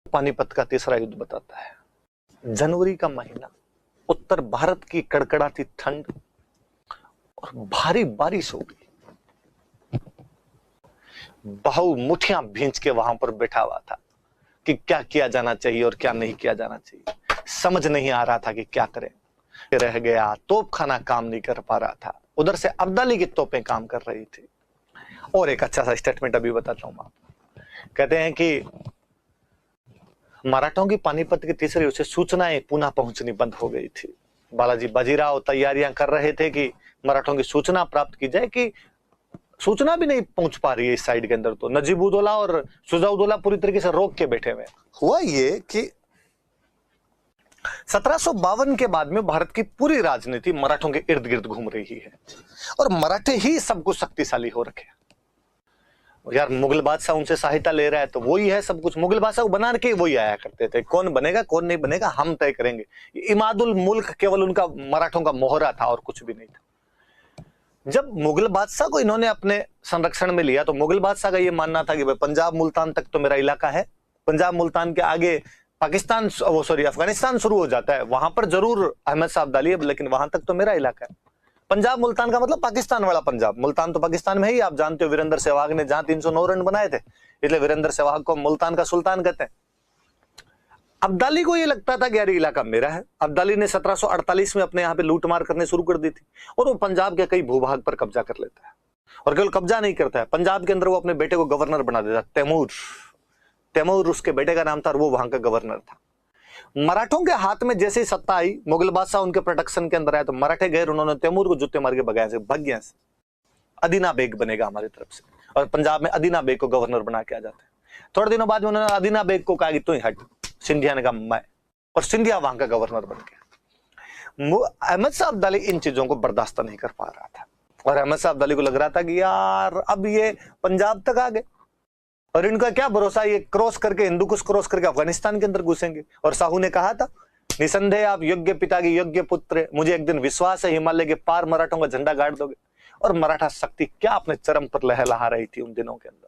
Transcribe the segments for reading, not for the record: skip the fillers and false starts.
पानीपत का तीसरा युद्ध बताता है। जनवरी का महीना, उत्तर भारत की कड़कड़ाती ठंड और भारी बारिश हो गई। बहु मुठियां भींच के वहां पर बैठा हुआ था कि क्या किया जाना चाहिए और क्या नहीं किया जाना चाहिए। समझ नहीं आ रहा था कि क्या करें। रह गया, तोपखाना काम नहीं कर पा रहा था, उधर से अब्दाली की तोपें काम कर रही थी। और एक अच्छा सा स्टेटमेंट अभी बताता हूं आप। कहते हैं कि मराठों की पानीपत के तीसरे युद्ध से सूचनाएं पुनः पहुंचनी बंद हो गई थी। बालाजी बाजीराव तैयारियां कर रहे थे कि मराठों की सूचना प्राप्त की जाए, कि सूचना भी नहीं पहुंच पा रही है इस साइड के अंदर। तो नजीबुद्दौला और शुजाउद्दौला पूरी तरीके से रोक के बैठे हुए। हुआ ये कि 1752 के बाद में भारत की पूरी राजनीति मराठों के इर्द गिर्द घूम रही है और मराठे ही सब कुछ शक्तिशाली हो रखे। यार मुगल बादशाह उनसे सहायता ले रहा है तो वही है सब कुछ। मुगल बादशाह को बना के वही आया करते थे, कौन बनेगा कौन नहीं बनेगा हम तय करेंगे। इमादुल मुल्क केवल उनका मराठों का मोहरा था और कुछ भी नहीं था। जब मुगल बादशाह को इन्होंने अपने संरक्षण में लिया तो मुगल बादशाह का यह मानना था कि भाई पंजाब मुल्तान तक तो मेरा इलाका है, पंजाब मुल्तान के आगे पाकिस्तान अफगानिस्तान शुरू हो जाता है, वहां पर जरूर अहमद शाह अब्दाली है, लेकिन वहां तक तो मेरा इलाका है। पंजाब मुल्तान का मतलब पाकिस्तान वाला पंजाब, मुल्तान तो पाकिस्तान में ही, आप जानते हो वीरेंद्र सहवाग ने जहां 309 रन बनाए थे, इसलिए वीरेंद्र सहवाग को मुल्तान का सुल्तान कहते हैं। अब्दाली को यह लगता था कि यार इलाका मेरा है। अब्दाली ने 1748 में अपने यहाँ पे लूटमार करने शुरू कर दी थी और वो पंजाब के कई भूभाग पर कब्जा कर लेता है। और केवल कब्जा नहीं करता है, पंजाब के अंदर वो अपने बेटे को गवर्नर बना देता। तैमूर उसके बेटे का नाम था और वो वहां का गवर्नर था। मराठों के हाथ में जैसे ही सत्ता आई, मुगल बादशाह उनके प्रोटेक्शन के अंदर आया तो मराठे गए, उन्होंने तैमूर को जूते मार के भगाया से भाग गया। अदीना बेग बनेगा हमारी तरफ से, और पंजाब में अदीना बेग को गवर्नर बना के आ जाते हैं। थोड़े दिनों बाद उन्होंने अदीना बेग को कहा कि तू ही हट, सिंधिया ने कहा मैं, और सिंधिया वहां का गवर्नर बन गया। अहमद शाह अब्दाली इन चीजों को बर्दाश्त नहीं कर पा रहा था और अहमद शाह अब्दाली को लग रहा था कि यार अब ये पंजाब तक आ गए और इनका क्या भरोसा, ये क्रॉस करके हिंदू कुश क्रॉस करके अफगानिस्तान के अंदर घुसेंगे। और साहू ने कहा था निसंदेह आप योग्य पिता की योग्य पुत्र, मुझे एक दिन विश्वास है हिमालय के पार मराठों का झंडा गाड़ दोगे। और मराठा शक्ति क्या अपने चरम पर लहलहा रही थी उन दिनों के अंदर।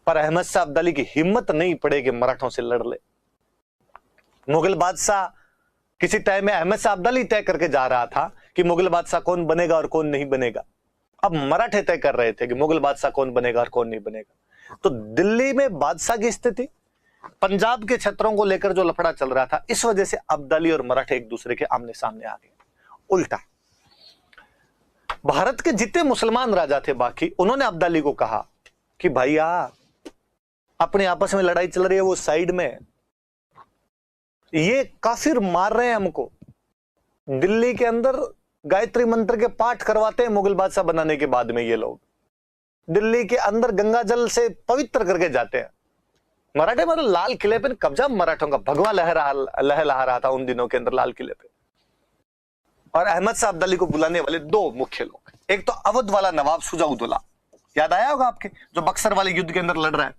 पर अहमद शाह अब्दाली की हिम्मत नहीं पड़े कि मराठों से लड़ ले। मुगल बादशाह किसी टाइम में अहमद शाह अब्दाली तय करके जा रहा था कि मुगल बादशाह कौन बनेगा और कौन नहीं बनेगा। अब मराठे तय कर रहे थे कि मुगल बादशाह कौन बनेगा और कौन नहीं बनेगा। तो दिल्ली में बादशाह की स्थिति, पंजाब के क्षेत्रों को लेकर जो लफड़ा चल रहा था, इस वजह से अब्दाली और मराठे एक दूसरे के आमने सामने आ गए। उल्टा भारत के जितने मुसलमान राजा थे बाकी, उन्होंने अब्दाली को कहा कि भैया अपने आपस में लड़ाई चल रही है, वो साइड में ये काफिर मार रहे हैं हमको। दिल्ली के अंदर गायत्री मंत्र के पाठ करवाते हैं मुगल बादशाह बनाने के बाद में। ये लोग दिल्ली के अंदर गंगा जल से पवित्र करके जाते हैं। मराठे मतलब लाल किले पे कब्जा मराठों का, भगवा लहरा रहा था उन दिनों के अंदर लाल किले पे। और अहमद शाह अब्दाली को बुलाने वाले दो मुख्य लोग, एक तो अवध वाला नवाब शुजाउद्दौला, याद आया होगा आपके, जो बक्सर वाले युद्ध के अंदर लड़ रहा है।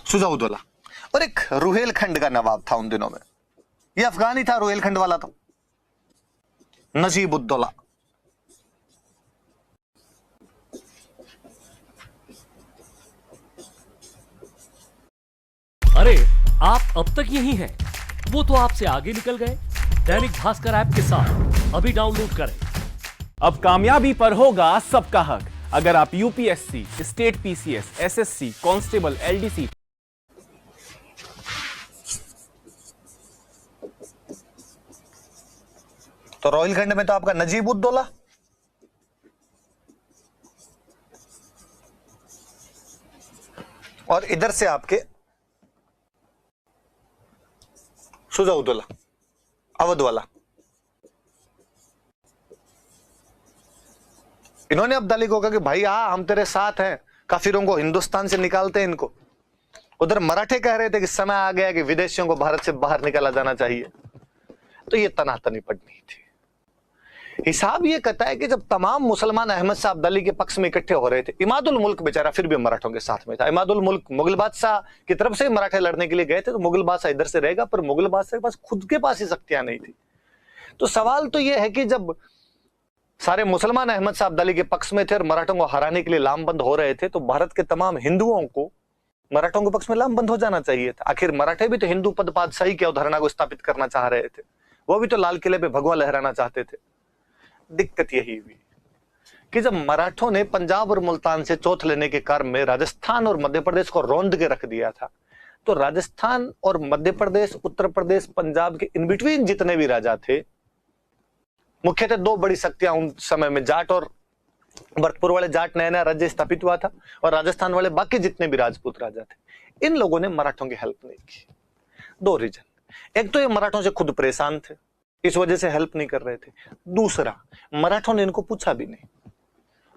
शुजाउद्दौला। और एक रुहेलखंड का नवाब था उन दिनों में, ये अफगानी था, रुहेलखंड वाला था, नजीबुद्दौला। अरे आप अब तक यही हैं? वो तो आपसे आगे निकल गए। दैनिक भास्कर ऐप के साथ अभी डाउनलोड करें। अब कामयाबी पर होगा सबका हक। अगर आप UPSC, state PCS, SSC, constable, LDC तो रोहिलखंड में तो आपका नजीबुद्दौला, और इधर से आपके शुजाउद्दौला, अवध वाला। इन्होंने अब्दाली को कहा कि भाई हम तेरे साथ हैं, काफिरों को हिंदुस्तान से निकालते हैं इनको। उधर मराठे कह रहे थे कि समय आ गया कि विदेशियों को भारत से बाहर निकाला जाना चाहिए। तो ये तनातनी पड़नी थी। हिसाब ये कहता है कि जब तमाम मुसलमान अहमद शाह अब्दाली के पक्ष में इकट्ठे हो रहे थे, इमादुल मुल्क बेचारा फिर भी मराठों के साथ में था। इमादुल मुल्क मुगल बादशाह की तरफ से मराठे लड़ने के लिए गए थे, तो मुगल बादशाह इधर से रहेगा, पर मुगल बादशाह के पास खुद के पास ही शक्तियां नहीं थी। तो सवाल तो यह है कि जब सारे मुसलमान अहमद शाह अब्दाली के पक्ष में थे और मराठों को हराने के लिए लामबंद हो रहे थे, तो भारत के तमाम हिंदुओं को मराठों के पक्ष में लामबंद हो जाना चाहिए था। आखिर मराठे भी तो हिंदू पद पातशाही की अवधारणा को स्थापित करना चाह रहे थे, वो भी तो लाल किले पे भगवा लहराना चाहते थे। दिक्कत यही हुई कि जब मराठों ने पंजाब और मुल्तान से चौथ लेने के क्रम में राजस्थान और मध्य प्रदेश को रौंद के रख दिया था, तो राजस्थान और मध्य प्रदेश, उत्तर प्रदेश, पंजाब के इन बिटवीन जितने भी राजा थे, मुख्यतः दो बड़ी शक्तियां उन समय में, जाट और भरतपुर वाले जाट नया नया राज्य स्थापित हुआ था, और राजस्थान वाले बाकी जितने भी राजपूत राजा थे, इन लोगों ने मराठों की हेल्प नहीं की। दो रीजन, एक तो ये मराठों से खुद परेशान थे, इस वजह से हेल्प नहीं कर रहे थे। दूसरा, मराठों ने इनको पूछा भी नहीं,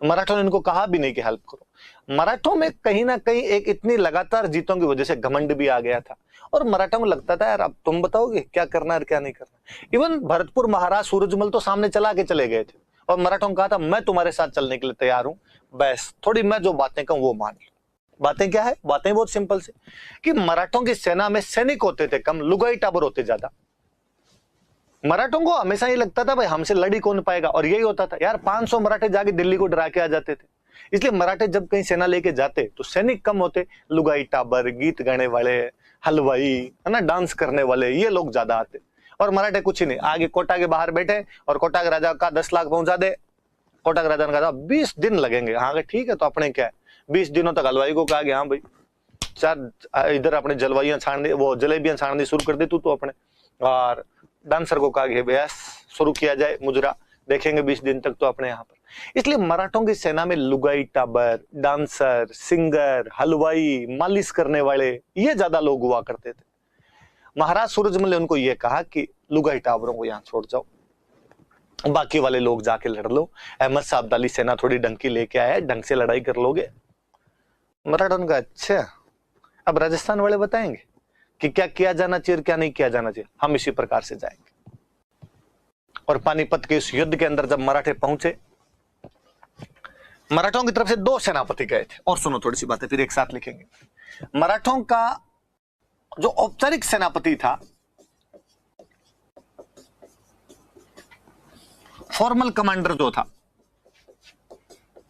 मराठों ने इनको कहा भी नहीं कि हेल्प करो। मराठों में कहीं ना कहीं एक इतनी लगातार जीतों की वजह से घमंड भी आ गया था, और मराठों को लगता था यार अब तुम बताओगे क्या करना है और क्या नहीं करना। इवन भरतपुर महाराज सूरजमल तो सामने चला के चले गए थे, और मराठों ने कहा था मैं तुम्हारे साथ चलने के लिए तैयार हूं, बस थोड़ी मैं जो बातें कहूं वो मान लो। बातें क्या है? बातें बहुत सिंपल से कि मराठों की सेना में सैनिक होते थे कम, लुगाई टाबर होते ज्यादा। मराठों को हमेशा ये लगता था भाई हमसे लड़ी कौन पाएगा, और यही होता था यार 500 मराठे जाके दिल्ली को डरा के आ जाते थे। इसलिए मराठे जब कहीं सेना लेके जाते तो सैनिक कम होते, लुगाई टाबर, गीत गाने वाले, हलवाई, है ना, डांस करने वाले, ये लोग ज्यादा आते। और मराठे कुछ ही नहीं, आगे कोटा के बाहर बैठे और कोटा के राजा का 10 लाख पहुंचा दे। कोटा के राजा ने कहा 20 दिन लगेंगे। हाँ ठीक है, तो अपने क्या है, 20 दिनों तक हलवाई को कहा कि हाँ भाई चार इधर अपने जलवाइयां छान दी, वो जलेबियां छाननी शुरू कर दे तू तो अपने, और डांसर को कहा कि बस शुरू किया जाए मुजरा, देखेंगे 20 दिन तक तो अपने यहाँ पर। इसलिए मराठों की सेना में लुगाई टाबर, डांसर, सिंगर, हलवाई, मालिश करने वाले, ये ज्यादा लोग हुआ करते थे। महाराज सूरजमल ने उनको ये कहा कि लुगाई टाबरों को यहाँ छोड़ जाओ, बाकी वाले लोग जाके लड़ लो। अहमद शाह अब्दाली सेना थोड़ी डंकी लेके आया है, ढंग से लड़ाई कर लोगे। मराठों ने कहा अच्छा, अब राजस्थान वाले बताएंगे कि क्या किया जाना चाहिए और क्या नहीं किया जाना चाहिए, हम इसी प्रकार से जाएंगे। और पानीपत के इस युद्ध के अंदर जब मराठे पहुंचे, मराठों की तरफ से 2 सेनापति गए थे। और सुनो थोड़ी सी बातें फिर एक साथ लिखेंगे। मराठों का जो औपचारिक सेनापति था, फॉर्मल कमांडर जो था,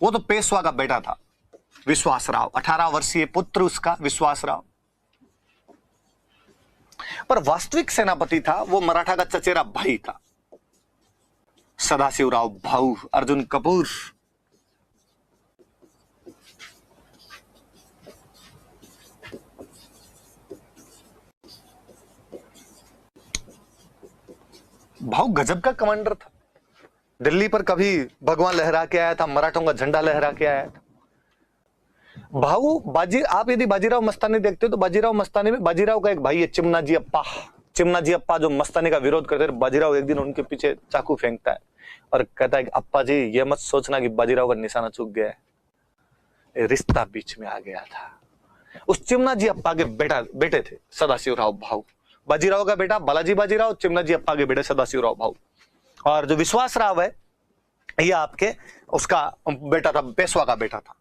वो तो पेशवा का बेटा था, विश्वासराव, 18 वर्षीय पुत्र उसका विश्वासराव। पर वास्तविक सेनापति था वो मराठा का चचेरा भाई था, सदाशिवराव भाऊ अर्जुन कपूर। भाऊ गजब का कमांडर था, दिल्ली पर कभी भगवा लहरा के आया था, मराठों का झंडा लहरा के आया था। भाऊ बाजी, आप यदि बाजीराव मस्तानी देखते हो तो बाजीराव मस्तानी में बाजीराव का एक भाई है चिमनाजी अप्पा। चिमनाजी अप्पा जो मस्तानी का विरोध करते थे, बाजीराव एक दिन उनके पीछे चाकू फेंकता है और कहता है कि अप्पा जी ये मत सोचना कि बाजीराव का निशाना चूक गया है, रिश्ता बीच में आ गया था। उस चिमनाजी अप्पा के बेटे थे सदाशिवराव भाऊ, बाजीराव का बेटा बालाजी बाजीराव, चिमनाजी अप्पा के बेटे सदाशिवराव भाऊ। और जो विश्वासराव है ये आपके उसका बेटा था, पेशवा का बेटा था।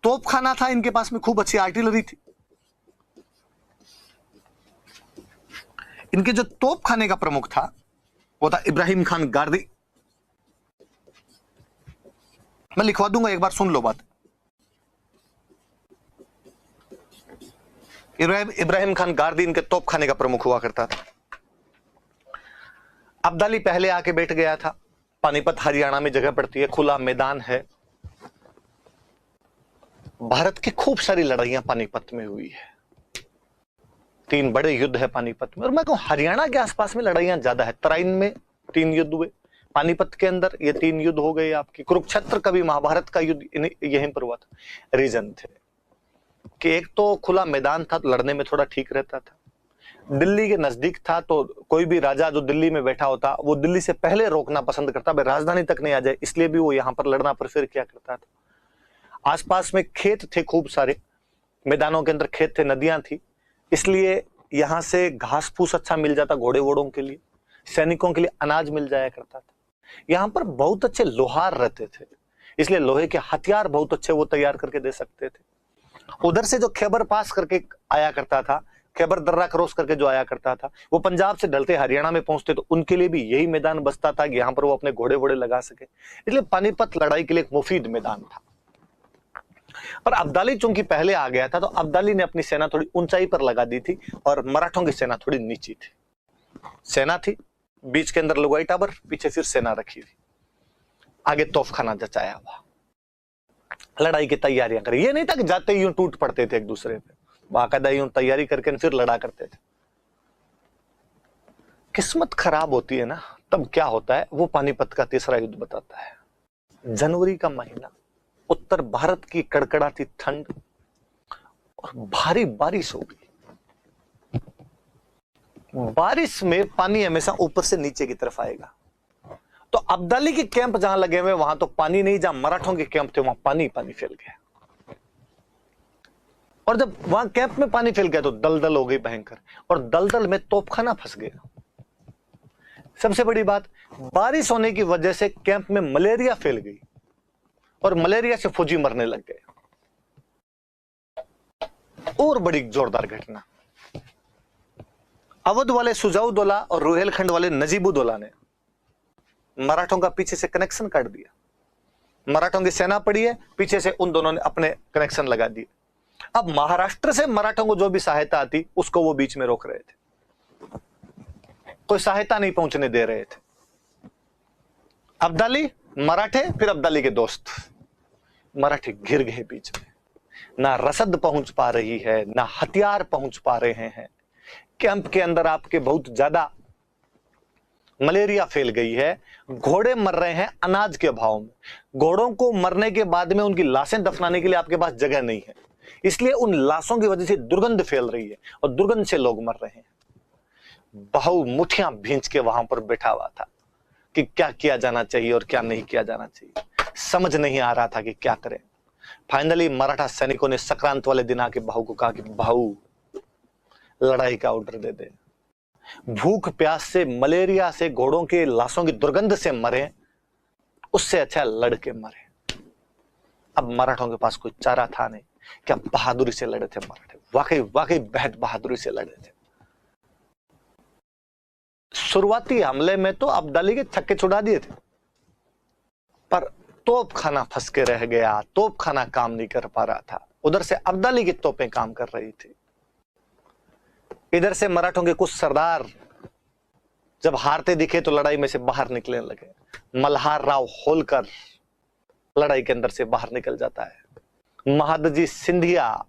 तोपखाना था इनके पास में, खूब अच्छी आर्टिलरी थी। इनके जो तोपखाने का प्रमुख था वो था इब्राहिम खान गारदी। मैं लिखवा दूंगा, एक बार सुन लो बात। इब्राहिम खान गारदी इनके तोपखाने का प्रमुख हुआ करता था। अब्दाली पहले आके बैठ गया था। पानीपत हरियाणा में जगह पड़ती है, खुला मैदान है। भारत की खूब सारी लड़ाइयां पानीपत में हुई है, 3 बड़े युद्ध है पानीपत में। और मैं कहूं हरियाणा के आसपास में लड़ाइयां ज्यादा है। तराइन में 3 युद्ध हुए, पानीपत के अंदर ये 3 युद्ध हो गए आपकी। कुरुक्षेत्र का भी महाभारत का युद्ध यहीं पर हुआ था। रीजन थे कि एक तो खुला मैदान था, तो लड़ने में थोड़ा ठीक रहता था। दिल्ली के नजदीक था, तो कोई भी राजा जो दिल्ली में बैठा होता वो दिल्ली से पहले रोकना पसंद करता, भाई राजधानी तक नहीं आ जाए, इसलिए भी वो यहां पर लड़ना प्रेफर किया करता था। आसपास में खेत थे खूब सारे, मैदानों के अंदर खेत थे, नदियां थी, इसलिए यहां से घास फूस अच्छा मिल जाता घोड़े वोड़ों के लिए, सैनिकों के लिए अनाज मिल जाया करता था। यहां पर बहुत अच्छे लोहार रहते थे, इसलिए लोहे के हथियार बहुत अच्छे वो तैयार करके दे सकते थे। उधर से जो खैबर पास करके आया करता था खैबर दर्रा क्रॉस करके जो आया करता था, वो पंजाब से ढलते हरियाणा में पहुंचते तो उनके लिए भी यही मैदान बचता था कि यहां पर वो अपने घोड़े वोड़े लगा सके। इसलिए पानीपत लड़ाई के लिए एक मुफीद मैदान था। पर अब्दाली चूंकि पहले आ गया था तो अब्दाली ने अपनी सेना थोड़ी ऊंचाई पर लगा दी थी और मराठों की सेना थोड़ी नीची थी। सेना थी, बीच के अंदर लुगाई टावर, पीछे फिर सेना रखी थी, आगे तोफखाना जचाया हुआ, लड़ाई की तैयारियां करी। ये नहीं था कि जाते ही यूं टूट पड़ते थे एक दूसरे पे, बाकायदा यूं तैयारी करके फिर लड़ा करते थे। किस्मत खराब होती है ना, तब क्या होता है वो पानीपत का तीसरा युद्ध बताता है। जनवरी का महीना, उत्तर भारत की कड़कड़ाती ठंड और भारी बारिश हो गई। बारिश में पानी हमेशा ऊपर से नीचे की तरफ आएगा, तो अब्दाली के कैंप जहां लगे हुए वहां तो पानी नहीं, जहां मराठों के कैंप थे वहां पानी पानी फैल गया। और जब वहां कैंप में पानी फैल गया तो दलदल हो गई भयंकर, और दलदल में तोपखाना फंस गया। सबसे बड़ी बात, बारिश होने की वजह से कैंप में मलेरिया फैल गई और मलेरिया से फौजी मरने लग गए। और बड़ी जोरदार घटना, अवध वाले सुजाउद्दौला और रुहेलखंड वाले नजीबुद्दौला ने मराठों का पीछे से कनेक्शन काट दिया। मराठों की सेना पड़ी है, पीछे से उन दोनों ने अपने कनेक्शन लगा दिए। अब महाराष्ट्र से मराठों को जो भी सहायता आती उसको वो बीच में रोक रहे थे, कोई सहायता नहीं पहुंचने दे रहे थे। अब्दाली, मराठे, फिर अब्दाली के दोस्त, मराठे घिर गए बीच में। ना रसद पहुंच पा रही है, ना हथियार पहुंच पा रहे हैं। कैंप के अंदर आपके बहुत ज्यादा मलेरिया फैल गई है, घोड़े मर रहे हैं अनाज के अभाव में। घोड़ों को मरने के बाद में उनकी लाशें दफनाने के लिए आपके पास जगह नहीं है, इसलिए उन लाशों की वजह से दुर्गंध फैल रही है और दुर्गंध से लोग मर रहे हैं। बहू मुठियां भींच के वहां पर बैठा हुआ था कि क्या किया जाना चाहिए और क्या नहीं किया जाना चाहिए, समझ नहीं आ रहा था कि क्या करें। फाइनली मराठा सैनिकों ने संक्रांत वाले दिन आके बहू को कहा कि बहू लड़ाई का ऑर्डर दे दे, भूख प्यास से, मलेरिया से, घोड़ों के लाशों की दुर्गंध से मरे, उससे अच्छा लड़के मरे। अब मराठों के पास कोई चारा था नहीं, क्या बहादुरी से लड़े थे मराठे, वाकई वाकई बेहद बहादुरी से लड़े थे। शुरुआती हमले में तो अब्दाली के छक्के छुड़ा दिए थे, पर तोपखाना फंस के रह गया, तोपखाना काम नहीं कर पा रहा था। उधर से अब्दाली की तोपें काम कर रही थी, इधर से मराठों के कुछ सरदार जब हारते दिखे तो लड़ाई में से बाहर निकलने लगे। मल्हार राव होलकर लड़ाई के अंदर से बाहर निकल जाता है, महादजी सिंधिया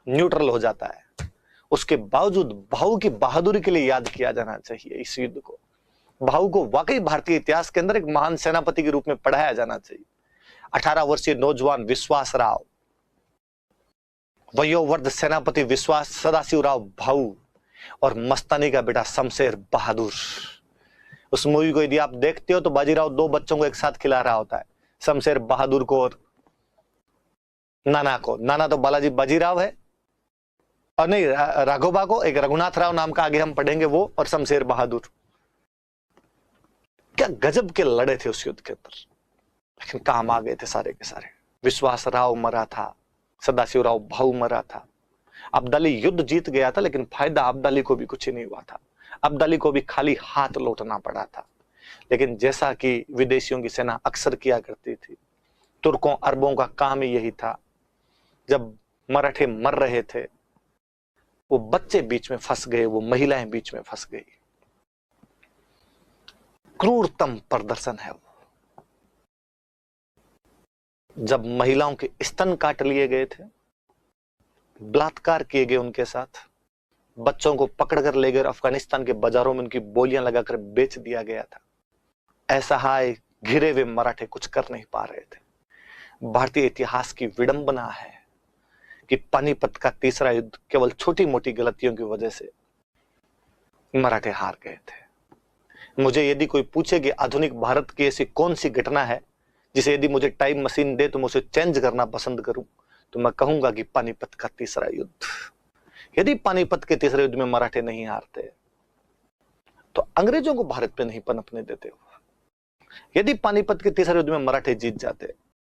न्यूट्रल हो जाता है। उसके बावजूद भाऊ की बहादुरी के लिए याद किया जाना चाहिए इस युद्ध को। भाऊ को वाकई भारतीय इतिहास के अंदर एक महान सेनापति के रूप में पढ़ाया जाना चाहिए। 18 वर्षीय नौजवान विश्वास राव, वयोवृद्ध सेनापति विश्वास सदाशिवराव भाऊ और मस्तानी का बेटा शमशेर बहादुर। उस मूवी को यदि आप देखते हो तो बाजीराव दो बच्चों को एक साथ खिला रहा होता है, शमशेर बहादुर को और नाना को। नाना तो बालाजी बाजीराव है, और नहीं राघोबा को एक रघुनाथ राव नाम का आगे हम पढ़ेंगे वो, और शमशेर बहादुर। क्या गजब के लड़े थे उस युद्ध के अंदर, लेकिन काम आ गए थे सारे के सारे। विश्वास राव मरा था, सदाशिवराव भाऊ मरा था। अब्दाली युद्ध जीत गया था, लेकिन फायदा अब्दाली को भी कुछ ही नहीं हुआ था। अब्दाली को भी खाली हाथ लौटना पड़ा था। लेकिन जैसा कि विदेशियों की सेना अक्सर किया करती थी, तुर्कों अरबों का काम ही यही था, जब मराठे मर रहे थे वो बच्चे बीच में फंस गए, वो महिलाएं बीच में फंस गई। क्रूरतम प्रदर्शन है वो। जब महिलाओं के स्तन काट लिए गए थे, बलात्कार किए गए उनके साथ, बच्चों को पकड़कर ले गए अफगानिस्तान के बाजारों में उनकी बोलियां लगाकर बेच दिया गया था। असहाय घिरे हुए मराठे कुछ कर नहीं पा रहे थे। भारतीय इतिहास की विडंबना है कि पानीपत का तीसरा युद्ध केवल छोटी मोटी गलतियों की वजह से मराठे हार गए थे। मुझे यदि कोई पूछे कि आधुनिक भारत की ऐसी कौन सी घटना है जिसे यदि मुझे टाइम मशीन दे तो मैं उसे चेंज करना पसंद करूं, तो मैं कहूंगा कि पानीपत का तीसरा युद्ध। यदि पानीपत के तीसरे युद्ध में मराठे नहीं हारते तो अंग्रेजों को भारत पे नहीं पनपने देते हो। यदि पानीपत के तीसरे युद्ध में मराठे जीत जाते